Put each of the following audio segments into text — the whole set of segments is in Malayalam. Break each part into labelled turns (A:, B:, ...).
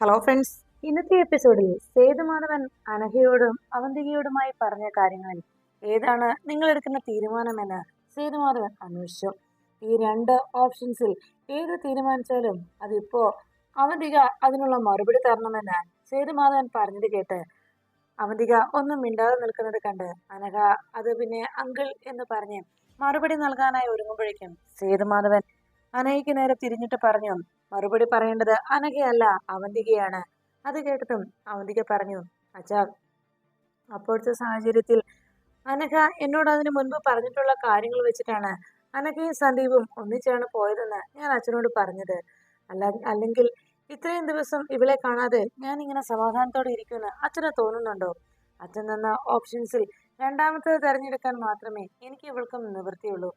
A: ഹലോ ഫ്രണ്ട്സ്, ഇന്നത്തെ എപ്പിസോഡിൽ സേതുമാധവൻ അനഘയോടും അവന്തികയോടുമായി പറഞ്ഞ കാര്യങ്ങളിൽ ഏതാണ് നിങ്ങൾ എടുക്കുന്ന തീരുമാനമെന്ന് സേതുമാധവൻ അന്വേഷിച്ചു. ഈ രണ്ട് ഓപ്ഷൻസിൽ ഏത് തീരുമാനിച്ചാലും അതിപ്പോ അവന്തിക അതിനുള്ള മറുപടി തരണമെന്ന് സേതുമാധവൻ പറഞ്ഞത് കേട്ട് അവന്തിക ഒന്നും മിണ്ടാതെ നിൽക്കുന്നത് കണ്ട് അനഘ അത് പിന്നെ അങ്കിൾ എന്ന് പറഞ്ഞ് മറുപടി നൽകാനായി ഒരുങ്ങുമ്പോഴേക്കും സേതുമാധവൻ അനഘയ്ക്ക് നേരെ തിരിഞ്ഞിട്ട് പറഞ്ഞു, മറുപടി പറയേണ്ടത് അനഘയല്ല അവന്തികയാണ്. അത് കേട്ടതും അവന്തിക പറഞ്ഞു, അച്ഛാ, അപ്പോഴത്തെ സാഹചര്യത്തിൽ അനഘ എന്നോട് അതിനു മുൻപ് പറഞ്ഞിട്ടുള്ള കാര്യങ്ങൾ വെച്ചിട്ടാണ് അനഘയും സന്ദീപും ഒന്നിച്ചാണ് പോയതെന്ന് ഞാൻ അച്ഛനോട് പറഞ്ഞത്. അല്ലെങ്കിൽ ഇത്രയും ദിവസം ഇവളെ കാണാതെ ഞാൻ ഇങ്ങനെ സമാധാനത്തോടെ ഇരിക്കുമെന്ന് അച്ഛന് തോന്നുന്നുണ്ടോ? അച്ഛൻ തന്ന ഓപ്ഷൻസിൽ രണ്ടാമത്തേത് തെരഞ്ഞെടുക്കാൻ മാത്രമേ എനിക്ക് ഇവൾക്കും നിവൃത്തിയുള്ളൂ.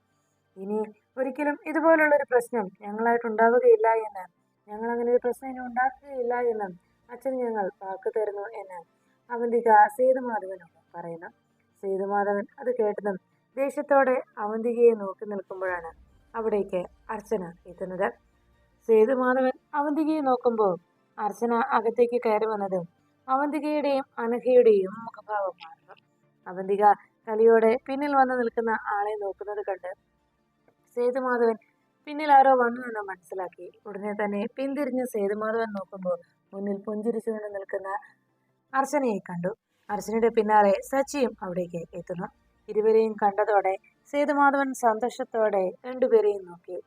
A: ഇനി ഒരിക്കലും ഇതുപോലുള്ളൊരു പ്രശ്നം ഞങ്ങളായിട്ട് ഉണ്ടാവുകയില്ല എന്ന്, ഞങ്ങൾ അങ്ങനെ ഒരു പ്രശ്നം ഇനി ഉണ്ടാക്കുകയില്ല എന്നും അച്ഛൻ ഞങ്ങൾ വാക്ക് തരുന്നു എന്ന് അവന്തിക സേതുമാധവനോട് പറയുന്നു. സേതുമാധവൻ അത് കേട്ടതും ദേഷ്യത്തോടെ അവന്തികയെ നോക്കി നിൽക്കുമ്പോഴാണ് അവിടേക്ക് അർച്ചന എത്തുന്നത്. സേതുമാധവൻ അവന്തികയെ നോക്കുമ്പോൾ അർച്ചന അകത്തേക്ക് കയറി വന്നത് അവന്തികയുടെയും അനഘയുടെയും മുഖഭാവം മാറുന്നു. അവന്തിക കലിയോടെ പിന്നിൽ വന്നു നിൽക്കുന്ന ആളെ നോക്കുന്നത് കണ്ട് സേതുമാധവൻ പിന്നിൽ ആരോ വന്നു എന്ന് മനസ്സിലാക്കി. ഉടനെ തന്നെ പിന്തിരിഞ്ഞ് സേതുമാധവൻ നോക്കുമ്പോൾ മുന്നിൽ പുഞ്ചിരിച്ചുകൊണ്ട് നിൽക്കുന്ന അർച്ചനയെ കണ്ടു. അർച്ചനയുടെ പിന്നാലെ സച്ചിയും അവിടേക്ക് എത്തുന്നു. ഇരുവരെയും കണ്ടതോടെ സേതുമാധവൻ സന്തോഷത്തോടെ രണ്ടുപേരെയും നോക്കി.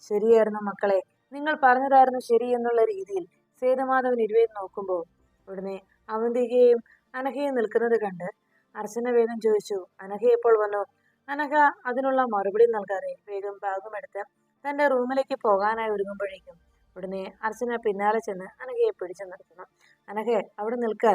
A: ശരിയായിരുന്നു മക്കളെ, നിങ്ങൾ പറഞ്ഞതായിരുന്നു ശരി എന്നുള്ള രീതിയിൽ സേതുമാധവൻ ഇരുവരും നോക്കുമ്പോൾ ഉടനെ അവന്തികയും അനഘയും നിൽക്കുന്നത് കണ്ട് അർച്ചന വേഗം ചോദിച്ചു, അനഘ എപ്പോൾ വന്നു? അനഘ അതിനുള്ള മറുപടി നൽകാതെ വേഗം ഭാഗമെടുത്ത് തന്റെ റൂമിലേക്ക് പോകാനായി ഒരുങ്ങുമ്പോഴേക്കും ഉടനെ അർച്ചന പിന്നാലെ ചെന്ന് അനഘയെ പിടിച്ചു നിർത്തുന്നു. അനഘ അവിടെ നിൽക്ക,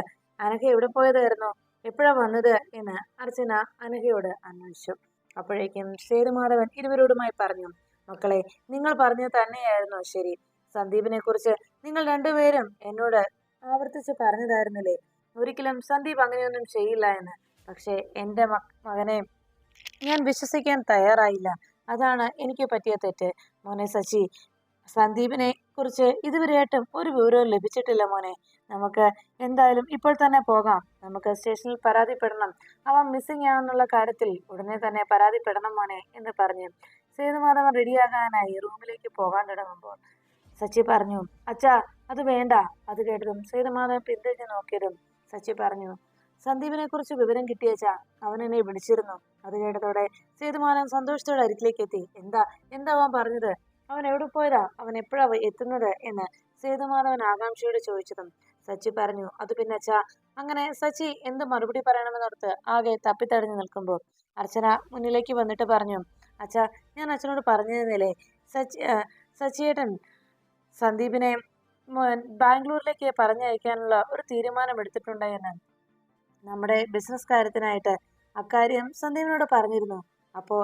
A: അനഘ എവിടെ പോയതായിരുന്നു, എപ്പോഴാ വന്നത് എന്ന് അർച്ചന അനഘയോട് അന്വേഷിച്ചു. അപ്പോഴേക്കും സേതുമാധവൻ ഇരുവരോടുമായി പറഞ്ഞു, മക്കളെ, നിങ്ങൾ പറഞ്ഞത് തന്നെയായിരുന്നു ശരി. സന്ദീപിനെ കുറിച്ച് നിങ്ങൾ രണ്ടുപേരും എന്നോട് ആവർത്തിച്ച് പറഞ്ഞതായിരുന്നില്ലേ, ഒരിക്കലും സന്ദീപ് അങ്ങനെയൊന്നും ചെയ്യില്ല എന്ന്. പക്ഷേ എൻ്റെ മകനെ ഞാൻ വിശ്വസിക്കാൻ തയ്യാറായില്ല. അതാണ് എനിക്ക് പറ്റിയ തെറ്റ്. മോനെ സച്ചി, സന്ദീപിനെ കുറിച്ച് ഇതുവരെയായിട്ടും ഒരു വിവരവും ലഭിച്ചിട്ടില്ല മോനെ. നമുക്ക് എന്തായാലും ഇപ്പോൾ തന്നെ പോകാം. നമുക്ക് സ്റ്റേഷനിൽ പരാതിപ്പെടണം. അവൻ മിസ്സിംഗ് ആണെന്നുള്ള കാര്യത്തിൽ ഉടനെ തന്നെ പരാതിപ്പെടണം മോനെ എന്ന് പറഞ്ഞ് സേതുമാധവൻ റെഡിയാകാനായി റൂമിലേക്ക് പോകാൻ തുടങ്ങുമ്പോൾ സച്ചി പറഞ്ഞു, അച്ഛാ, അത് വേണ്ട. അത് കേട്ടതും സേതുമാധവൻ പിന്തിരിഞ്ഞ് നോക്കിയതും സച്ചി പറഞ്ഞു, സന്ദീപിനെ കുറിച്ച് വിവരം കിട്ടിയച്ചാ, അവൻ എന്നെ വിളിച്ചിരുന്നു. അത് കേട്ടതോടെ സേതുമാധവൻ സന്തോഷത്തോടെ അരികിലേക്ക് എത്തി. എന്താ അവൻ പറഞ്ഞത്? അവൻ എവിടെ പോയതാ? അവൻ എപ്പോഴാ എത്തുന്നത് എന്ന് സേതുമാധവൻ ആകാംക്ഷയോട് ചോദിച്ചതും സച്ചി പറഞ്ഞു, അത് പിന്നെ അച്ഛാ. അങ്ങനെ സച്ചി എന്ത് മറുപടി പറയണമെന്നോർത്ത് ആകെ തപ്പിത്തടഞ്ഞു നിൽക്കുമ്പോൾ അർച്ചന മുന്നിലേക്ക് വന്നിട്ട് പറഞ്ഞു, അച്ഛാ, ഞാൻ അച്ഛനോട് പറഞ്ഞിരുന്നില്ലേ, സച്ചിയേട്ടൻ സന്ദീപിനെ ബാംഗ്ലൂരിലേക്ക് പറഞ്ഞയക്കാനുള്ള ഒരു തീരുമാനം എടുത്തിട്ടുണ്ടെന്ന് നമ്മുടെ ബിസിനസ് കാര്യത്തിനായിട്ട്. അക്കാര്യം സന്ദീപിനോട് പറഞ്ഞിരുന്നു. അപ്പോൾ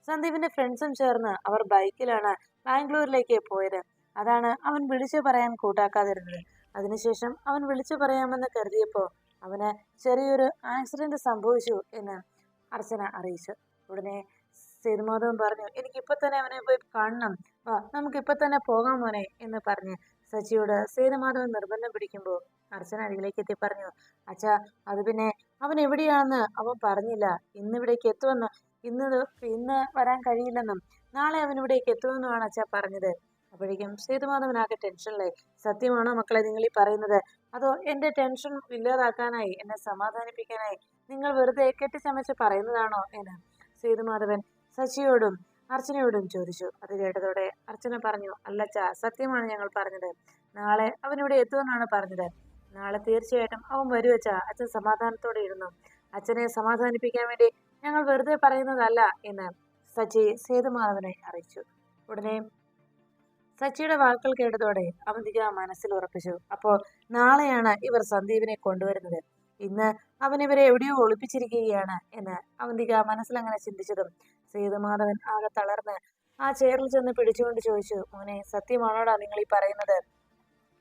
A: സന്ദീപിന്റെ ഫ്രണ്ട്സും ചേർന്ന് അവർ ബൈക്കിലാണ് ബാംഗ്ലൂരിലേക്ക് പോയത്. അതാണ് അവൻ വിളിച്ചു പറയാൻ കൂട്ടാക്കാതിരുന്നത്. അതിനുശേഷം അവൻ വിളിച്ചു പറയാമെന്ന് കരുതിയപ്പോൾ അവന് ചെറിയൊരു ആക്സിഡന്റ് സംഭവിച്ചു എന്ന് അർച്ചന അറിയിച്ചു. ഉടനെ സേതുമാധവൻ പറഞ്ഞു, എനിക്കിപ്പോൾ തന്നെ അവനെ പോയി കാണണം, വാ നമുക്കിപ്പോൾ തന്നെ പോകാം മോനെ എന്ന് പറഞ്ഞ് സച്ചിയോട് സേതുമാധവൻ നിർബന്ധം പിടിക്കുമ്പോൾ അർച്ചന അരികിലേക്ക് എത്തി പറഞ്ഞു, അച്ഛാ, അത് പിന്നെ അവൻ എവിടെയാണെന്ന് അവൻ പറഞ്ഞില്ല. ഇന്നിവിടേക്ക് എത്തുമെന്ന്, ഇന്ന് വരാൻ കഴിയില്ലെന്നും നാളെ അവൻ ഇവിടേക്ക് എത്തുമെന്നുമാണ് അച്ഛാ പറഞ്ഞത്. അപ്പോഴേക്കും സേതുമാധവനാകെ ടെൻഷനിലായി. സത്യമാണോ മക്കളെ നിങ്ങൾ ഈ പറയുന്നത്? അതോ എന്റെ ടെൻഷൻ ഇല്ലാതാക്കാനായി, എന്നെ സമാധാനിപ്പിക്കാനായി നിങ്ങൾ വെറുതെ കെട്ടിച്ചമച്ച് പറയുന്നതാണോ എന്ന് സേതുമാധവൻ സച്ചിയോടും അർച്ചനയോടും ചോദിച്ചു. അത് കേട്ടതോടെ അർച്ചന പറഞ്ഞു, അല്ലച്ചാ, സത്യമാണ് ഞങ്ങൾ പറഞ്ഞത്. നാളെ അവൻ ഇവിടെ എത്തുമെന്നാണ് പറഞ്ഞത്. നാളെ തീർച്ചയായിട്ടും അവൻ വരുവച്ചാ. അച്ഛൻ സമാധാനത്തോടെ ഇരുന്നു. അച്ഛനെ സമാധാനിപ്പിക്കാൻ വേണ്ടി ഞങ്ങൾ വെറുതെ പറയുന്നതല്ല എന്ന് സച്ചി സേതുമാധവനെ അറിയിച്ചു. ഉടനെ സച്ചിയുടെ വാക്കുകൾ കേട്ടതോടെ അവന്തിക മനസ്സിൽ ഉറപ്പിച്ചു. അപ്പോൾ നാളെയാണ് ഇവർ സന്ദീപിനെ കൊണ്ടുവരുന്നത്. ഇന്ന് അവൻ ഇവരെ എവിടെയോ ഒളിപ്പിച്ചിരിക്കുകയാണ് എന്ന് അവന്തിക മനസ്സിലങ്ങനെ ചിന്തിച്ചതും സേതുമാധവൻ ആകെ തളർന്ന് ആ ചെയറിൽ ചെന്ന് പിടിച്ചുകൊണ്ട് ചോദിച്ചു, മോനെ, സത്യമാണോടാ നിങ്ങൾ ഈ പറയുന്നത്?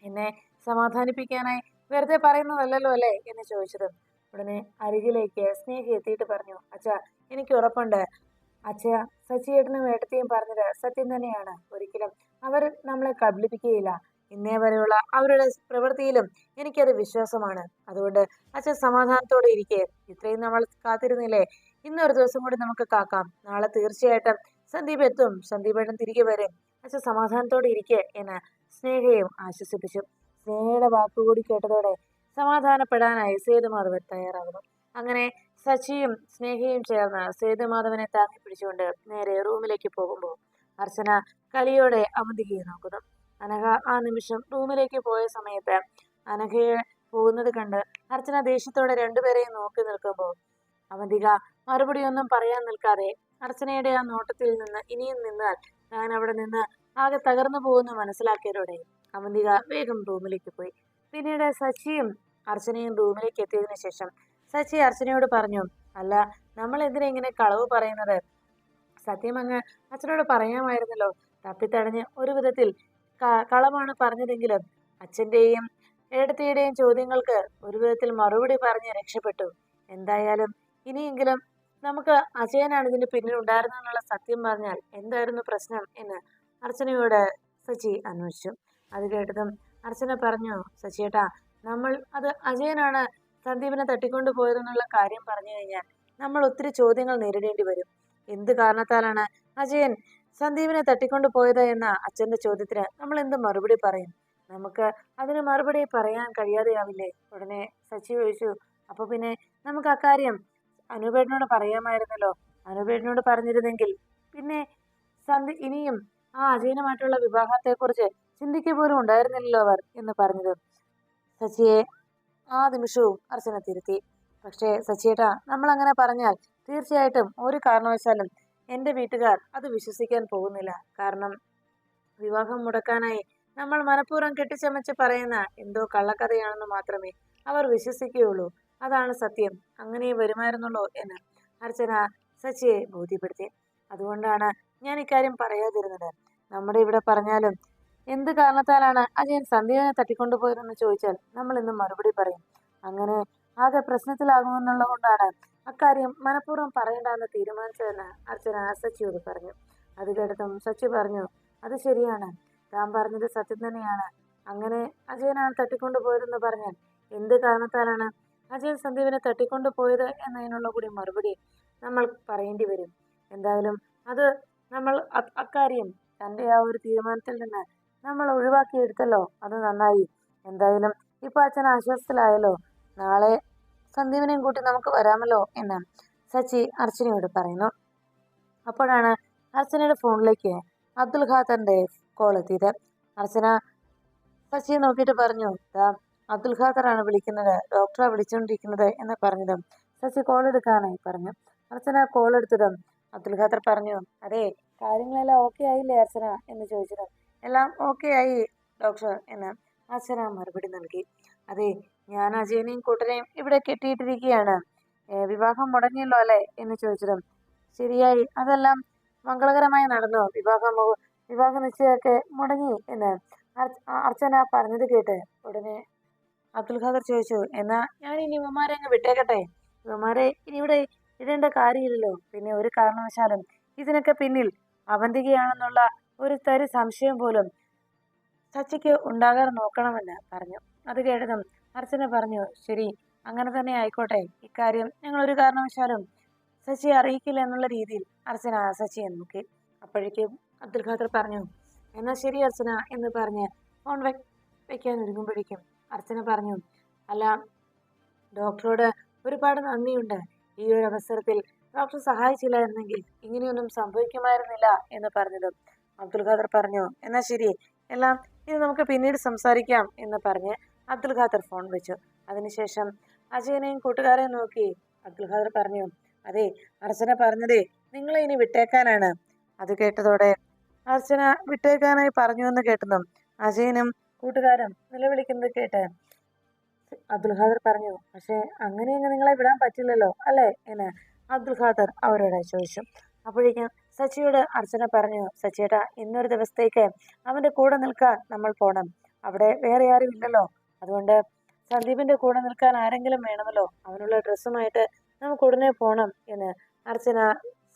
A: എന്നെ സമാധാനിപ്പിക്കാനായി വെറുതെ പറയുന്നതല്ലല്ലോ അല്ലേ എന്ന് ചോദിച്ചതും ഉടനെ അരികിലേക്ക് സ്നേഹ എത്തിയിട്ട് പറഞ്ഞു, അച്ഛാ, എനിക്ക് ഉറപ്പുണ്ട്. അച്ഛാ, സച്ചിയേട്ടനും ഏട്ടത്തെയും പറഞ്ഞത് സത്യം തന്നെയാണ്. ഒരിക്കലും അവർ നമ്മളെ കബളിപ്പിക്കുകയില്ല. ഇന്നേ വരെയുള്ള അവരുടെ പ്രവൃത്തിയിലും എനിക്കത് വിശ്വാസമാണ്. അതുകൊണ്ട് അച്ഛൻ സമാധാനത്തോടെ ഇരിക്കെ. ഇത്രയും നമ്മൾ കാത്തിരുന്നില്ലേ, ഇന്നൊരു ദിവസം കൂടി നമുക്ക് കാക്കാം. നാളെ തീർച്ചയായിട്ടും സന്ദീപ് എത്തും, സന്ദീപേട്ടൻ തിരികെ വരും. അച്ഛൻ സമാധാനത്തോടെ ഇരിക്കെ എന്ന് സ്നേഹയും ആശ്വസിപ്പിച്ചു. സ്നേഹയുടെ വാക്കുകൂടി കേട്ടതോടെ സമാധാനപ്പെടാനായി സേതുമാധവൻ തയ്യാറാകുന്നു. അങ്ങനെ സച്ചിയും സ്നേഹയും ചേർന്ന് സേതുമാധവനെ താങ്ങി പിടിച്ചുകൊണ്ട് നേരെ റൂമിലേക്ക് പോകുമ്പോൾ അർച്ചന കലിയോടെ അവന്തികയെ നോക്കുന്നു. അനഘ ആ നിമിഷം റൂമിലേക്ക് പോയ സമയത്ത് അനഘയെ പോകുന്നത് കണ്ട് അർച്ചന ദേഷ്യത്തോടെ രണ്ടുപേരെയും നോക്കി നിൽക്കുമ്പോൾ അവന്തിക മറുപടിയൊന്നും പറയാൻ നിൽക്കാതെ അർച്ചനയുടെ ആ നോട്ടത്തിൽ നിന്ന് ഇനിയും നിന്നാൽ താൻ അവിടെ നിന്ന് ആകെ തകർന്നു പോകുന്നു മനസ്സിലാക്കിയതോടെ അവന്തിക വേഗം റൂമിലേക്ക് പോയി. പിന്നീട് സച്ചിയും അർച്ചനയും റൂമിലേക്ക് എത്തിയതിനു ശേഷം സച്ചി അർച്ചനയോട് പറഞ്ഞു, അല്ല, നമ്മൾ എന്തിനാ ഇങ്ങനെ കളവ് പറയുന്നത്? സത്യം അങ്ങ് അച്ഛനോട് പറയാമായിരുന്നല്ലോ. തപ്പിത്തടഞ്ഞ് ഒരു വിധത്തിൽ കളവാണ് പറഞ്ഞതെങ്കിലും അച്ഛൻ്റെയും ഏടത്തിയുടെയും ചോദ്യങ്ങൾക്ക് ഒരു വിധത്തിൽ മറുപടി പറഞ്ഞ് രക്ഷപ്പെട്ടു. എന്തായാലും ഇനിയെങ്കിലും നമുക്ക് അജയനാണ് ഇതിന് പിന്നിലുണ്ടായിരുന്നെന്നുള്ള സത്യം പറഞ്ഞാൽ എന്തായിരുന്നു പ്രശ്നം എന്ന് അർച്ചനയോട് സച്ചി അന്വേഷിച്ചു. അത് കേട്ടതും അർച്ചന പറഞ്ഞു, സച്ചിയേട്ടാ, നമ്മൾ അത് അജയനാണ് സന്ദീപിനെ തട്ടിക്കൊണ്ടു പോയതെന്നുള്ള കാര്യം പറഞ്ഞു കഴിഞ്ഞാൽ നമ്മൾ ഒത്തിരി ചോദ്യങ്ങൾ നേരിടേണ്ടി വരും. എന്ത് കാരണത്താലാണ് അജയൻ സന്ദീപിനെ തട്ടിക്കൊണ്ടു പോയത് എന്ന അച്ഛന്റെ ചോദ്യത്തിന് നമ്മൾ എന്ത് മറുപടി പറയും? നമുക്ക് അതിന് മറുപടി പറയാൻ കഴിയാതെയാവില്ലേ? ഉടനെ സച്ചി ചോദിച്ചു, അപ്പൊ പിന്നെ നമുക്ക് അക്കാര്യം അനുപേട്ടനോട് പറയാമായിരുന്നല്ലോ. അനുപേട്ടനോട് പറഞ്ഞിരുന്നെങ്കിൽ പിന്നെ ഇനിയും ആ അജയനുമായിട്ടുള്ള വിവാഹത്തെക്കുറിച്ച് ചിന്തിക്കുക പോലും ഉണ്ടായിരുന്നില്ലല്ലോ അവർ എന്ന് പറഞ്ഞത് സച്ചിയെ ആ നിമിഷവും അർച്ചന തിരുത്തി. പക്ഷേ സച്ചിയേട്ടാ, നമ്മൾ അങ്ങനെ പറഞ്ഞാൽ തീർച്ചയായിട്ടും ഒരു കാരണവശാലും എൻ്റെ വീട്ടുകാർ അത് വിശ്വസിക്കാൻ പോകുന്നില്ല. കാരണം വിവാഹം മുടക്കാനായി നമ്മൾ മനഃപൂർവ്വം കെട്ടിച്ചമച്ച് പറയുന്ന എന്തോ കള്ളക്കഥയാണെന്ന് മാത്രമേ അവർ വിശ്വസിക്കുകയുള്ളൂ. അതാണ് സത്യം. അങ്ങനെ വരുമായിരുന്നുള്ളൂ എന്ന് അർച്ചന സച്ചിയെ ബോധ്യപ്പെടുത്തി. അതുകൊണ്ടാണ് ഞാൻ ഇക്കാര്യം പറയാതിരുന്നത്. നമ്മുടെ ഇവിടെ പറഞ്ഞാലും എന്ത് കാരണത്താലാണ് അജയൻ സന്ദീപിനെ തട്ടിക്കൊണ്ടുപോയതെന്ന് ചോദിച്ചാൽ നമ്മൾ ഇന്ന് മറുപടി പറയും. അങ്ങനെ ആകെ പ്രശ്നത്തിലാകുമെന്നുള്ളത് കൊണ്ടാണ് അക്കാര്യം മനഃപൂർവ്വം പറയേണ്ടെന്ന് തീരുമാനിച്ചതെന്ന് അർച്ചന സച്ചിയോട് പറഞ്ഞു. അത് കേട്ടതും സച്ചി പറഞ്ഞു, അത് ശരിയാണ്, താൻ പറഞ്ഞത് സത്യം തന്നെയാണ്. അങ്ങനെ അജയനാണ് തട്ടിക്കൊണ്ടുപോയതെന്ന് പറഞ്ഞാൽ എന്ത് കാരണത്താലാണ് അജയൻ സന്ദീപിനെ തട്ടിക്കൊണ്ടുപോയത് എന്നതിനുള്ള കൂടി മറുപടി നമ്മൾ പറയേണ്ടി വരും. എന്തായാലും അത് നമ്മൾ അക്കാര്യം തൻ്റെ ആ ഒരു തീരുമാനത്തിൽ നിന്ന് നമ്മൾ ഒഴിവാക്കിയെടുത്തല്ലോ, അത് നന്നായി. എന്തായാലും ഇപ്പൊ അച്ഛൻ ആശ്വാസത്തിലായല്ലോ, നാളെ സന്ദീപിനെയും കൂട്ടി നമുക്ക് വരാമല്ലോ എന്ന് സച്ചി അർച്ചനയോട് പറയുന്നു. അപ്പോഴാണ് അർച്ചനയുടെ ഫോണിലേക്ക് അബ്ദുൽ ഖാദറിന്റെ കോൾ എത്തിയത്. അർച്ചന സച്ചിയെ നോക്കിയിട്ട് പറഞ്ഞു, അബ്ദുൽ ഖാദറാണ് വിളിക്കുന്നത്, ഡോക്ടറാ വിളിച്ചുകൊണ്ടിരിക്കുന്നത് എന്ന് പറഞ്ഞതും സച്ചി കോൾ എടുക്കാനായി പറഞ്ഞു. അർച്ചന കോൾ എടുത്തതും അബ്ദുൽ ഖാദർ പറഞ്ഞു, അതെ, കാര്യങ്ങളെല്ലാം ഓക്കെ ആയില്ലേ അർച്ചന എന്ന് ചോദിച്ചതും എല്ലാം ഓക്കെ ആയി ഡോക്ടർ എന്ന് അർച്ചന മറുപടി നൽകി. അതെ, ഞാൻ അജയനെയും കൂട്ടരെയും ഇവിടെ കെട്ടിയിട്ടിരിക്കുകയാണ്. വിവാഹം മുടങ്ങിയല്ലോ അല്ലേ എന്ന് ചോദിച്ചതും ശരിയായി, അതെല്ലാം മംഗളകരമായി നടന്നു, വിവാഹ നിശ്ചയമൊക്കെ മുടങ്ങി എന്ന് അർച്ചന പറഞ്ഞത് കേട്ട് ഉടനെ അബ്ദുൽ ഖാദർ ചോദിച്ചു, എന്നാ ഞാൻ ഇനി ഇവന്മാരെ അങ്ങ് വിട്ടേക്കട്ടെ? ഇവന്മാരെ ഇനി ഇവിടെ ഇടേണ്ട കാര്യമില്ലല്ലോ. പിന്നെ ഒരു കാരണവശാലും ഇതിനൊക്കെ പിന്നിൽ അവന്തികയാണെന്നുള്ള ഒരു തരി സംശയം പോലും സച്ചിക്ക് ഉണ്ടാകാതെ നോക്കണമെന്ന് പറഞ്ഞു. അത് കേട്ടതും അർച്ചന പറഞ്ഞു, ശരി, അങ്ങനെ തന്നെ ആയിക്കോട്ടെ, ഇക്കാര്യം ഞങ്ങൾ ഒരു കാരണവശാലും സച്ചിയെ അറിയിക്കില്ല എന്നുള്ള രീതിയിൽ അർച്ചന സച്ചിയെ നോക്കി. അപ്പോഴേക്കും അബ്ദുൽ ഖാദർ പറഞ്ഞു, എന്നാ ശരി അർച്ചന എന്ന് പറഞ്ഞ് ഫോൺ വെക്കാൻ ഒരുങ്ങുമ്പോഴേക്കും അർച്ചന പറഞ്ഞു, അല്ല, ഡോക്ടറോട് ഒരുപാട് നന്ദിയുണ്ട്. ഈ ഒരു അവസരത്തിൽ ഡോക്ടർ സഹായിച്ചില്ലായിരുന്നെങ്കിൽ ഇങ്ങനെയൊന്നും സംഭവിക്കുമായിരുന്നില്ല എന്ന് പറഞ്ഞതും അബ്ദുൽ ഖാദർ പറഞ്ഞു, എന്നാ ശരി, എല്ലാം ഇത് നമുക്ക് പിന്നീട് സംസാരിക്കാം എന്ന് പറഞ്ഞ് അബ്ദുൽ ഖാദർ ഫോൺ വെച്ചു. അതിനുശേഷം അജയനെയും കൂട്ടുകാരെയും നോക്കി അബ്ദുൽ ഖാദർ പറഞ്ഞു, അതെ, അർച്ചന പറഞ്ഞതേ നിങ്ങളെ ഇനി വിട്ടേക്കാനാണ്. അത് കേട്ടതോടെ അർച്ചന വിട്ടേക്കാനായി പറഞ്ഞു എന്ന് കേട്ടതും അജയനും കൂട്ടുകാരും നിലവിളിക്കുന്നത് കേട്ട് അബ്ദുൽ ഖാദർ പറഞ്ഞു, പക്ഷെ അങ്ങനെയങ്ങ് നിങ്ങളെ വിടാൻ പറ്റില്ലല്ലോ അല്ലേ എന്ന് അബ്ദുൽ ഖാദർ അവരോട് ചോദിച്ചു. അപ്പോഴേക്കും സച്ചിയോട് അർച്ചന പറഞ്ഞു, സച്ചിയേട്ടാ, ഇന്നൊരു ദിവസത്തേക്ക് അവന്റെ കൂടെ നിൽക്കാൻ നമ്മൾ പോണം. അവിടെ വേറെ ആരും ഇല്ലല്ലോ, അതുകൊണ്ട് സന്ദീപിന്റെ കൂടെ നിൽക്കാൻ ആരെങ്കിലും വേണമല്ലോ. അവനുള്ള ഡ്രസ്സുമായിട്ട് നമുക്ക് ഉടനെ പോണം എന്ന് അർച്ചന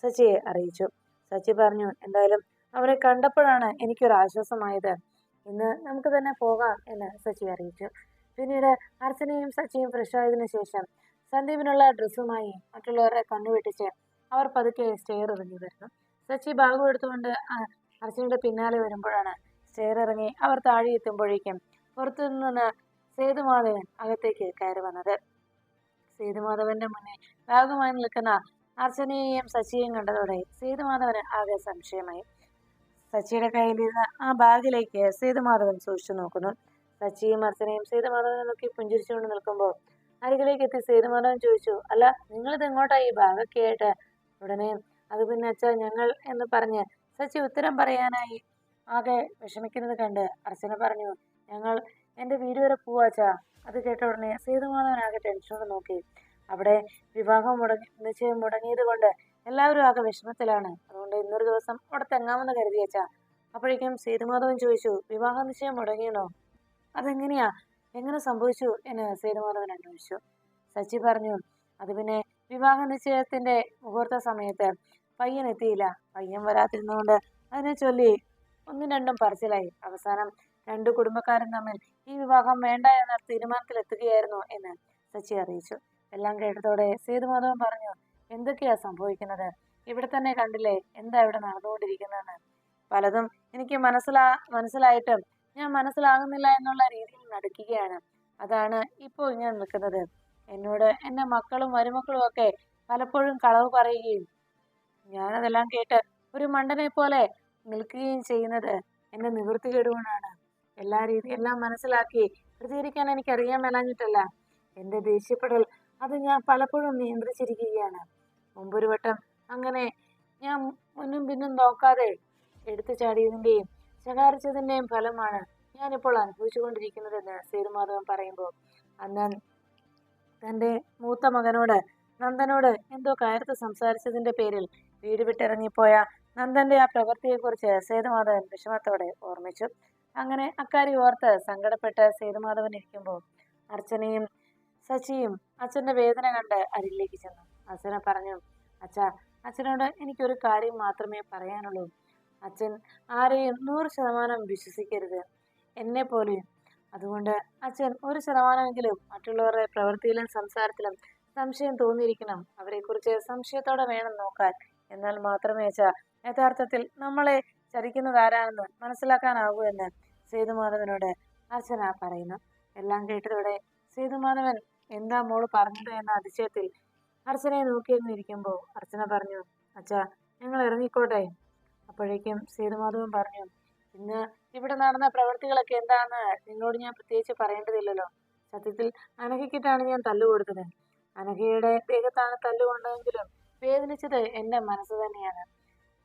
A: സച്ചിയെ അറിയിച്ചു. സച്ചി പറഞ്ഞു, എന്തായാലും അവനെ കണ്ടപ്പോഴാണ് എനിക്കൊരു ആശ്വാസമായത്. ഇന്ന് നമുക്ക് തന്നെ പോകാം എന്ന് സച്ചി അറിയിച്ചു. പിന്നീട് അർച്ചനയും സച്ചിയും ഫ്രഷായതിനു ശേഷം സന്ദീപിനുള്ള ഡ്രസ്സുമായി മറ്റുള്ളവരെ കണ്ണുവെട്ടിച്ച് അവർ പതുക്കെ സ്റ്റെയർ ഇറങ്ങി വരുന്നു. സച്ചി ബാഗും എടുത്തുകൊണ്ട് അർച്ചനയുടെ പിന്നാലെ വരുമ്പോഴാണ് സ്റ്റെയർ ഇറങ്ങി അവർ താഴെ എത്തുമ്പോഴേക്കും പുറത്തു നിന്ന് സേതുമാധവൻ അകത്തേക്ക് കയറി വന്നത്. സേതുമാധവന്റെ മുന്നിൽ ബാഗുമായി നിൽക്കുന്ന അർച്ചനയെയും സച്ചിയെയും കണ്ടതോടെ സേതുമാധവന് ആകെ സംശയമായി. സച്ചിയുടെ കയ്യിലിരുന്ന ആ ബാഗിലേക്ക് സേതുമാധവൻ സൂക്ഷിച്ചു നോക്കുന്നു. സച്ചിയും അർച്ചനയും സേതുമാധവനെ നോക്കി പുഞ്ചിരിച്ചുകൊണ്ട് നിൽക്കുമ്പോൾ അരികിലേക്ക് എത്തി സേതുമാധവൻ ചോദിച്ചു, അല്ല, നിങ്ങളിത് എങ്ങോട്ടായി ഈ ബാഗൊക്കെ ആയിട്ട്? ഉടനെ അത് പിന്നെ അച്ഛാ ഞങ്ങൾ എന്ന് പറഞ്ഞ് സച്ചി ഉത്തരം പറയാനായി ആകെ വിഷമിക്കുന്നത് കണ്ട് അർച്ചന പറഞ്ഞു, ഞങ്ങൾ എൻ്റെ വീട് വരെ പോവാച്ചാ. അത് കേട്ട ഉടനെ സേതുമാധവൻ ആകെ ടെൻഷനോട് നോക്കി. അവിടെ വിവാഹം നിശ്ചയം മുടങ്ങിയത് കൊണ്ട് എല്ലാവരും ആകെ വിഷമത്തിലാണ്. അതുകൊണ്ട് ഇന്നൊരു ദിവസം അവിടെ തെങ്ങാമെന്ന് കരുതിയച്ചാ. അപ്പോഴേക്കും സേതുമാധവൻ ചോദിച്ചു, വിവാഹ നിശ്ചയം മുടങ്ങിയെന്നോ? അതെങ്ങനെയാ, എങ്ങനെ സംഭവിച്ചു എന്ന് സേതുമാധവൻ അന്വേഷിച്ചു. സച്ചി പറഞ്ഞു, അത് പിന്നെ വിവാഹ നിശ്ചയത്തിന്റെ മുഹൂർത്ത സമയത്ത് പയ്യൻ എത്തിയില്ല. പയ്യൻ വരാതിരുന്നുകൊണ്ട് അതിനെ ചൊല്ലി ഒന്നും രണ്ടും പറച്ചിലായി. അവസാനം രണ്ടു കുടുംബക്കാരും തമ്മിൽ ഈ വിവാഹം വേണ്ട എന്ന തീരുമാനത്തിലെത്തുകയായിരുന്നു എന്ന് സച്ചി അറിയിച്ചു. എല്ലാം കേട്ടതോടെ സേതുമാധവൻ പറഞ്ഞു, എന്തൊക്കെയാ സംഭവിക്കുന്നത്? ഇവിടെ തന്നെ കണ്ടില്ലേ എന്താ ഇവിടെ നടന്നുകൊണ്ടിരിക്കുന്നതെന്ന്. പലതും എനിക്ക് മനസ്സിലായിട്ടും ഞാൻ മനസ്സിലാകുന്നില്ല എന്നുള്ള രീതിയിൽ നടക്കുകയാണ്. അതാണ് ഇപ്പോൾ ഞാൻ നിൽക്കുന്നത്. എന്നോട് എന്റെ മക്കളും മരുമക്കളും ഒക്കെ പലപ്പോഴും കളവ് പറയുകയും ഞാനതെല്ലാം കേട്ട് ഒരു മണ്ടനെ പോലെ നിൽക്കുകയും ചെയ്യുന്നത് എന്റെ നിവൃത്തികേടുകൊണ്ടാണ്. എല്ലാം മനസ്സിലാക്കി പ്രതികരിക്കാൻ എനിക്ക് അറിയാൻ മേലാഞ്ഞിട്ടല്ല. എന്റെ ദേഷ്യപ്പെടൽ അത് ഞാൻ പലപ്പോഴും നിയന്ത്രിച്ചിരിക്കുകയാണ്. മുമ്പൊരു വട്ടം അങ്ങനെ ഞാൻ മുന്നും പിന്നും നോക്കാതെ എടുത്തു ചാടിയതിന്റെയും ശകാരിച്ചതിന്റെയും ഫലമാണ് ഞാനിപ്പോൾ അനുഭവിച്ചുകൊണ്ടിരിക്കുന്നതെന്ന് സേതുമാധവൻ പറയുമ്പോൾ അന്ന് തന്റെ മൂത്ത മകനോട് നന്ദനോട് എന്തോ കയർത്ത് സംസാരിച്ചതിന്റെ പേരിൽ വീട് വിട്ടിറങ്ങിപ്പോയ നന്ദന്റെ ആ പ്രവൃത്തിയെക്കുറിച്ച് സേതുമാധവൻ വിഷമത്തോടെ ഓർമ്മിച്ചു. അങ്ങനെ അക്കാര്യം ഓർത്ത് സങ്കടപ്പെട്ട് സേതുമാധവൻ ഇരിക്കുമ്പോൾ അർച്ചനയും സച്ചിയും അച്ഛന്റെ വേദന കണ്ട് അരികിലേക്ക് ചെന്നു. അർച്ചന പറഞ്ഞു, അച്ഛാ, അച്ഛനോട് എനിക്കൊരു കാര്യം മാത്രമേ പറയാനുള്ളൂ. അച്ഛൻ ആരെയും 100% വിശ്വസിക്കരുത്, എന്നെ പോലെയും. അതുകൊണ്ട് അച്ഛൻ 1% മറ്റുള്ളവരുടെ പ്രവൃത്തിയിലും സംസാരത്തിലും സംശയം തോന്നിയിരിക്കണം. അവരെക്കുറിച്ച് സംശയത്തോടെ വേണം നോക്കാൻ. എന്നാൽ മാത്രമേ അച്ഛാ യഥാർത്ഥത്തിൽ നമ്മളെ ചതിക്കുന്നത് ആരാണെന്ന് മനസ്സിലാക്കാനാകൂ എന്ന് സേതുമാധവനോട് അർച്ചന പറയുന്നു. എല്ലാം കേട്ടതോടെ സേതുമാധവൻ എന്താ മോള് പറഞ്ഞത് എന്ന അതിശയത്തിൽ അർച്ചനയെ നോക്കിയിരുന്നിരിക്കുമ്പോൾ അർച്ചന പറഞ്ഞു, അച്ഛാ, ഞങ്ങൾ ഇറങ്ങിക്കോട്ടെ. അപ്പോഴേക്കും സേതുമാധവൻ പറഞ്ഞു, ഇന്ന് ഇവിടെ നടന്ന പ്രവൃത്തികളൊക്കെ എന്താണെന്ന് നിന്നോട് ഞാൻ പ്രത്യേകിച്ച് പറയേണ്ടതില്ലല്ലോ. സത്യത്തിൽ അനഘയ്ക്കിട്ടാണ് ഞാൻ തല്ലുകൊടുത്തത്. അനഘയുടെ ദേഹത്താണ് തല്ലുകൊണ്ടതെങ്കിലും വേദനിച്ചത് എന്റെ മനസ്സ് തന്നെയാണ്.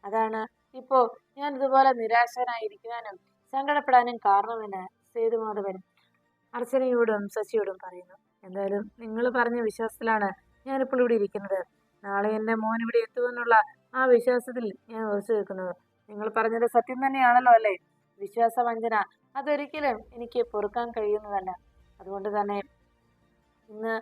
A: അതാണ് ഇപ്പോ ഞാൻ ഇതുപോലെ നിരാശനായിരിക്കാനും സങ്കടപ്പെടാനും കാരണമെന്ന് സേതുമാധവൻ അർച്ചനയോടും ശശിയോടും പറയുന്നു. എന്തായാലും നിങ്ങൾ പറഞ്ഞ വിശ്വാസത്തിലാണ് ഞാനിപ്പോൾ ഇവിടെ ഇരിക്കുന്നത്. നാളെ എൻ്റെ മോൻ ഇവിടെ എത്തുമെന്നുള്ള ആ വിശ്വാസത്തിൽ ഞാൻ ഉറച്ചു നിൽക്കുന്നത്. നിങ്ങൾ പറഞ്ഞത് സത്യം തന്നെയാണല്ലോ അല്ലേ? വിശ്വാസവഞ്ചന അതൊരിക്കലും എനിക്ക് പൊറുക്കാൻ കഴിയുന്നതല്ല. അതുകൊണ്ട് തന്നെ ഇന്ന്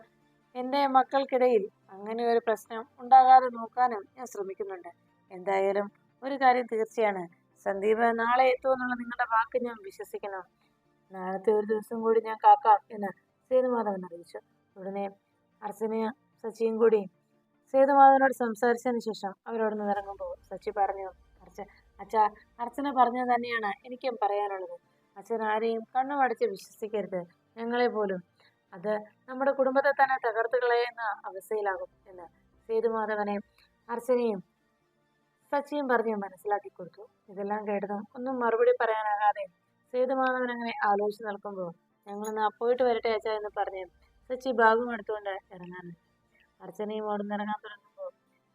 A: എൻ്റെ മക്കൾക്കിടയിൽ അങ്ങനെ ഒരു പ്രശ്നം ഉണ്ടാകാതെ നോക്കാനും ഞാൻ ശ്രമിക്കുന്നുണ്ട്. എന്തായാലും ഒരു കാര്യം തീർച്ചയാണ്, സന്ദീപ് നാളെ എത്തുമെന്നുള്ള നിങ്ങളുടെ വാക്ക് ഞാൻ വിശ്വസിക്കണം. നാളത്തെ ഒരു ദിവസം കൂടി ഞാൻ കാക്കാം എന്ന് സേതുമാധവൻ അറിയിച്ചു. ഉടനെ അർച്ചനയും സച്ചിയും കൂടി സേതുമാധവനോട് സംസാരിച്ചതിന് ശേഷം അവരോട് നിന്ന് ഇറങ്ങുമ്പോൾ സച്ചി പറഞ്ഞു, അച്ഛാ, അർച്ചന പറഞ്ഞത് തന്നെയാണ് എനിക്കും പറയാനുള്ളത്. അച്ഛൻ ആരെയും കണ്ണുമടച്ച് വിശ്വസിക്കരുത്, ഞങ്ങളെ പോലും. അത് നമ്മുടെ കുടുംബത്തെ തന്നെ തകർത്ത് കളയുന്ന അവസ്ഥയിലാകും എന്ന് സേതുമാധവനെയും അർച്ചനയും സച്ചിയും പറഞ്ഞ് മനസ്സിലാക്കി കൊടുത്തു. ഇതെല്ലാം കേട്ടതും ഒന്നും മറുപടി പറയാനാകാതെ സേതുമാധവൻ അങ്ങനെ ആലോചിച്ച് നിൽക്കുമ്പോൾ ഞങ്ങളൊന്ന് പോയിട്ട് വരട്ടെ അച്ഛാ എന്ന് പറഞ്ഞ് സച്ചി ബാഗും എടുത്തുകൊണ്ട് ഇറങ്ങാൻ അർച്ചനയും ഓടുന്നിറങ്ങാൻ തുടങ്ങുമ്പോൾ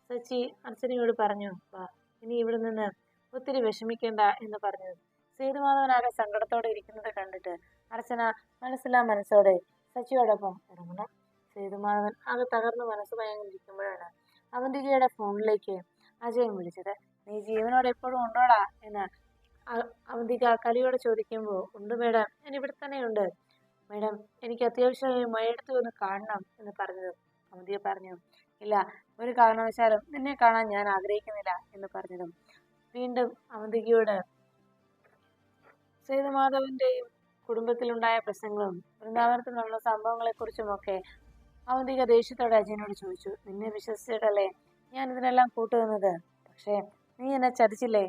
A: സച്ചി അർച്ചനയോട് പറഞ്ഞു, വാ, ഇനി ഇവിടെ നിന്ന് ഒത്തിരി വിഷമിക്കേണ്ട എന്ന് പറഞ്ഞു. സേതുമാധവനാകെ സങ്കടത്തോടെ ഇരിക്കുന്നത് കണ്ടിട്ട് അർച്ചന മനസ്സോടെ സച്ചിയോടൊപ്പം ഇറങ്ങണം. സേതുമാധവൻ ആകെ തകർന്ന് മനസ്സ് ഭയങ്കരിക്കുമ്പോഴാണ് അവന്തികയുടെ ഫോണിലേക്ക് അജയൻ വിളിച്ചത്. നീ ജീവനോടെ എപ്പോഴും ഉണ്ടോടാ എന്ന് അവന്തിക കലിയോടെ ചോദിക്കുമ്പോൾ, ഉണ്ട് മേഡം, ഞാൻ ഇവിടെ തന്നെ ഉണ്ട് മേഡം, എനിക്ക് അത്യാവശ്യമായി മഴയെടുത്ത് ഒന്ന് കാണണം എന്ന് പറഞ്ഞതും അവന്തിക പറഞ്ഞു, ഇല്ല, ഒരു കാരണവശാലും നിന്നെ കാണാൻ ഞാൻ ആഗ്രഹിക്കുന്നില്ല എന്ന് പറഞ്ഞതും വീണ്ടും അവന്തികയോട് സേതുമാധവന്റെയും കുടുംബത്തിലുണ്ടായ പ്രശ്നങ്ങളും വൃന്ദാവനത്തിൽ നടന്ന സംഭവങ്ങളെക്കുറിച്ചുമൊക്കെ അവന്തിക ദേഷ്യത്തോടെ അജയനോട് ചോദിച്ചു. നിന്നെ വിശ്വസിച്ചിട്ടല്ലേ ഞാൻ ഇതിനെല്ലാം കൂട്ടുനിന്നത്? പക്ഷേ നീ എന്നെ ചതിച്ചില്ലേ?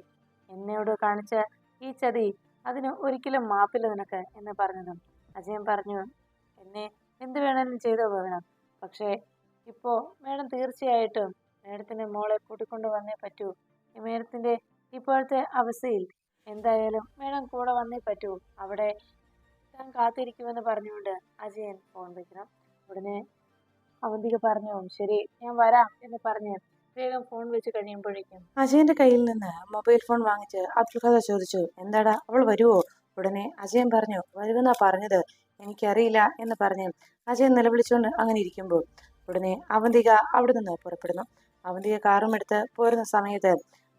A: എന്നോട് കാണിച്ച ഈ ചതി, അതിന് ഒരിക്കലും മാപ്പില്ല നിനക്ക് എന്ന് പറഞ്ഞതും അജയൻ പറഞ്ഞു, എന്നെ എന്ത് വേണമെങ്കിലും ചെയ്തോ വേണം, പക്ഷേ ഇപ്പോ മേഡം തീർച്ചയായിട്ടും മേഡത്തിന്റെ മോളെ കൂട്ടിക്കൊണ്ട് വന്നേ പറ്റൂ. ഈ മേഡത്തിന്റെ ഇപ്പോഴത്തെ അവസ്ഥയിൽ എന്തായാലും മേഡം കൂടെ വന്നേ പറ്റൂ. അവിടെ താൻ കാത്തിരിക്കുമെന്ന് പറഞ്ഞുകൊണ്ട് അജയൻ ഫോൺ വെക്കണം. ഉടനെ അവന്തിക പറഞ്ഞു, ശരി ഞാൻ വരാം എന്ന് പറഞ്ഞ് വേഗം ഫോൺ വെച്ച് കഴിയുമ്പോഴേക്കും അജയന്റെ കയ്യിൽ നിന്ന് മൊബൈൽ ഫോൺ വാങ്ങിച്ച് അബ്ദുൽ ഖാദർ ചോദിച്ചു, എന്താടാ അവൾ വരുവോ? ഉടനെ അജയൻ പറഞ്ഞു, വരുമെന്നാ പറഞ്ഞത്, എനിക്കറിയില്ല എന്ന് പറഞ്ഞ് അജയൻ നിലവിളിച്ചുകൊണ്ട് അങ്ങനെ ഇരിക്കുമ്പോൾ ഉടനെ അവന്തിക അവിടെ നിന്ന് പുറപ്പെടുന്നു. അവന്തിക കാറും എടുത്ത് പോരുന്ന സമയത്ത്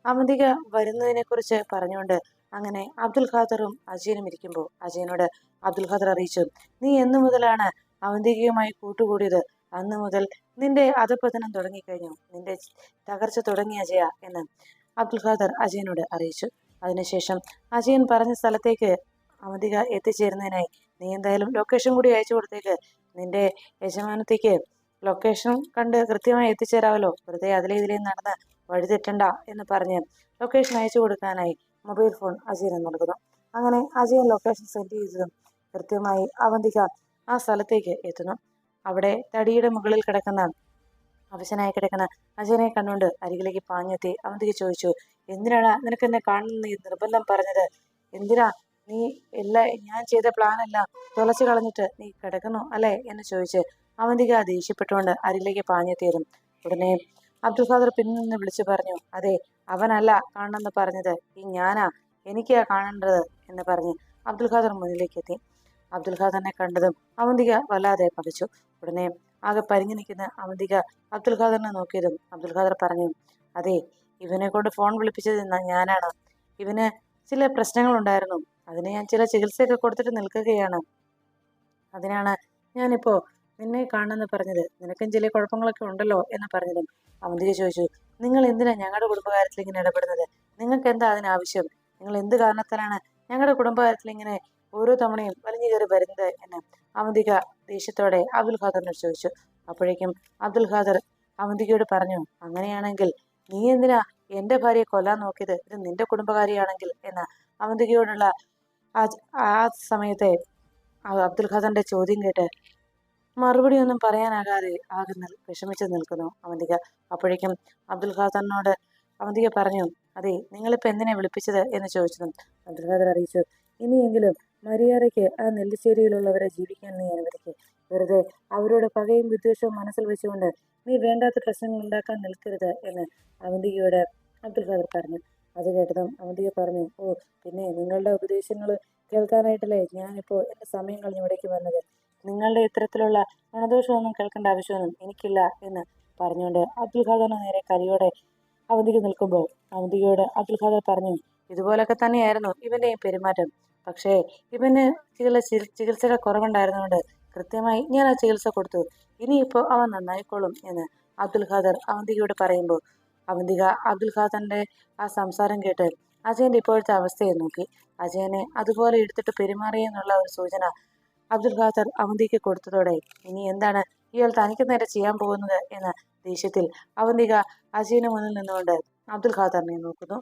A: അവന്തിക വരുന്നതിനെ കുറിച്ച് പറഞ്ഞുകൊണ്ട് അങ്ങനെ അബ്ദുൽ ഖാദറും അജയനും ഇരിക്കുമ്പോൾ അജയനോട് അബ്ദുൽ ഖാദർ അറിയിച്ചു, നീ എന്നു മുതലാണ് അവന്തികയുമായി കൂട്ടുകൂടിയത്? അന്ന് മുതൽ നിന്റെ അധപതനം തുടങ്ങിക്കഴിഞ്ഞു, നിന്റെ തകർച്ച തുടങ്ങിയ അജയ എന്ന് അബ്ദുൽ ഖാദർ അജയനോട് അറിയിച്ചു. അതിനുശേഷം അജയൻ പറഞ്ഞ സ്ഥലത്തേക്ക് അവന്തിക എത്തിച്ചേരുന്നതിനായി നീ എന്തായാലും ലൊക്കേഷൻ കൂടി അയച്ചു കൊടുത്തേക്ക്. നിന്റെ യജമാനത്തേക്ക് ലൊക്കേഷൻ കണ്ട് കൃത്യമായി എത്തിച്ചേരാമല്ലോ, വെറുതെ അതിലെ ഇതിലേയും നടന്ന് വഴിതെറ്റണ്ട എന്ന് പറഞ്ഞ് ലൊക്കേഷൻ അയച്ചു കൊടുക്കാനായി മൊബൈൽ ഫോൺ അജയന് നൽകുന്നു. അങ്ങനെ അജയൻ ലൊക്കേഷൻ സെൻഡ് ചെയ്തതും കൃത്യമായി അവന്തിക ആ സ്ഥലത്തേക്ക് എത്തുന്നു. അവിടെ തടിയുടെ മുകളിൽ കിടക്കുന്ന അവശനായി കിടക്കുന്ന അജയനെ കണ്ടുകൊണ്ട് അരികിലേക്ക് പാഞ്ഞെത്തി അവന്തിക ചോദിച്ചു, എന്തിനാണ് നിനക്ക് എന്നെ കാണുന്ന നീ നിർബന്ധം പറഞ്ഞത്? എന്തിനാ നീ ഞാൻ ചെയ്ത പ്ലാനെല്ലാം തുളച്ചു കളഞ്ഞിട്ട് നീ കിടക്കുന്നു അല്ലേ എന്ന് ചോദിച്ച് അവന്തിക ദേഷ്യപ്പെട്ടുകൊണ്ട് അരികിലേക്ക് പാഞ്ഞെത്തിയതും ഉടനെ അബ്ദുൽ ഖാദർ പിന്നിൽ നിന്ന് വിളിച്ചു പറഞ്ഞു, അതെ അവനല്ല കാണണമെന്ന് പറഞ്ഞത്, ഈ ഞാനാ, എനിക്കാ കാണേണ്ടത് എന്ന് പറഞ്ഞ് അബ്ദുൽ ഖാദർ മുന്നിലേക്ക് എത്തി. അബ്ദുൽ ഖാദറിനെ കണ്ടതും അവന്തിക വല്ലാതെ പകച്ചു. ഉടനെ ആകെ പരിങ്ങി നിൽക്കുന്ന അവന്തിക അബ്ദുൽ ഖാദറിനെ നോക്കിയതും അബ്ദുൽ ഖാദർ പറഞ്ഞു, അതെ ഇവനെ കൊണ്ട് ഫോൺ വിളിപ്പിച്ചത് ഞാനാണ്. ഇവന് ചില പ്രശ്നങ്ങളുണ്ടായിരുന്നു, അതിന് ഞാൻ ചില ചികിത്സയൊക്കെ കൊടുത്തിട്ട് നിൽക്കുകയാണ്. അതിനാണ് ഞാനിപ്പോ നിന്നെ കാണണമെന്ന് പറഞ്ഞത്. നിനക്കും ചില കുഴപ്പങ്ങളൊക്കെ ഉണ്ടല്ലോ എന്ന് പറഞ്ഞതും അവന്തിക ചോദിച്ചു, നിങ്ങൾ എന്തിനാ ഞങ്ങളുടെ കുടുംബകാര്യത്തിൽ ഇങ്ങനെ ഇടപെടുന്നത്? നിങ്ങൾക്ക് എന്താ അതിനാവശ്യം? നിങ്ങൾ എന്ത് കാരണത്താലാണ് ഞങ്ങളുടെ കുടുംബകാര്യത്തിൽ ഇങ്ങനെ ഓരോ തവണയും വലിഞ്ഞു കയറി വരുന്നത് എന്ന് അവന്തിക ദേഷ്യത്തോടെ അബ്ദുൽ ഖാദറിനോട് ചോദിച്ചു. അപ്പോഴേക്കും അബ്ദുൽ ഖാദർ അവന്തികയോട് പറഞ്ഞു, അങ്ങനെയാണെങ്കിൽ നീ എന്തിനാ എന്റെ ഭാര്യയെ കൊല്ലാൻ നോക്കിയത്? ഇത് നിന്റെ കുടുംബകാരിയാണെങ്കിൽ എന്ന് അവന്തികയോടുള്ള ആ സമയത്തെ അബ്ദുൽ ഖാദറിന്റെ ചോദ്യം കേട്ട് മറുപടി ഒന്നും പറയാനാകാതെ വിഷമിച്ച് നിൽക്കുന്നു അവന്തിക. അപ്പോഴേക്കും അബ്ദുൽ ഖാദറിനോട് അവന്തിക പറഞ്ഞു, അതെ നിങ്ങളിപ്പോൾ എന്തിനാ വിളിപ്പിച്ചത് എന്ന് ചോദിച്ചതും അബ്ദുൽ ഖാദർ അറിയിച്ചു, ഇനിയെങ്കിലും മര്യാദയ്ക്ക് ആ നെല്ലിശ്ശേരിയിലുള്ളവരെ ജീവിക്കാൻ നീ അനുവദിക്കുക. വെറുതെ അവരോട് പകയും വിദ്വേഷവും മനസ്സിൽ വെച്ചുകൊണ്ട് നീ വേണ്ടാത്ത പ്രശ്നങ്ങൾ ഉണ്ടാക്കാൻ നിൽക്കരുത് എന്ന് അവന്തികയോട് അബ്ദുൽ ഖാദർ പറഞ്ഞു. അത് കേട്ടതും അവന്തിക പറഞ്ഞു, ഓ പിന്നെ നിങ്ങളുടെ ഉപദേശങ്ങൾ കേൾക്കാനായിട്ടല്ലേ ഞാനിപ്പോൾ എൻ്റെ സമയം കളഞ്ഞ് ഇവിടേക്ക് വന്നത്. നിങ്ങളുടെ ഇത്തരത്തിലുള്ള ഗുണദോഷമൊന്നും കേൾക്കേണ്ട ആവശ്യമൊന്നും എനിക്കില്ല എന്ന് പറഞ്ഞുകൊണ്ട് അബ്ദുൽ ഖാദറിന് നേരെ കലിയോടെ അവന്തിക നിൽക്കുമ്പോൾ അവന്തികയോട് അബ്ദുൽ ഖാദർ പറഞ്ഞു, ഇതുപോലൊക്കെ തന്നെയായിരുന്നു ഇവൻ്റെയും പെരുമാറ്റം. പക്ഷേ ഇവന് ചികിത്സയുടെ കുറവുണ്ടായിരുന്നുകൊണ്ട് കൃത്യമായി ഞാൻ ആ ചികിത്സ കൊടുത്തു. ഇനിയിപ്പോൾ അവൻ നന്നായിക്കോളും എന്ന് അബ്ദുൽ ഖാദർ അവന്തികയോട് പറയുമ്പോൾ അവന്തിക അബ്ദുൽ ഖാദറിന്റെ ആ സംസാരം കേട്ട് അജയന്റെ ഇപ്പോഴത്തെ അവസ്ഥയെ നോക്കി. അജയനെ അതുപോലെ എടുത്തിട്ട് പെരുമാറിയെന്നുള്ള ഒരു സൂചന അബ്ദുൽ ഖാദർ അവന്തിക്ക് കൊടുത്തതോടെ ഇനി എന്താണ് ഇയാൾ തനിക്ക് നേരെ ചെയ്യാൻ പോകുന്നത് എന്ന ദേഷ്യത്തിൽ അവന്തിക അജയന് മുന്നിൽ നിന്നുകൊണ്ട് അബ്ദുൽ ഖാദറിനെ നോക്കുന്നു.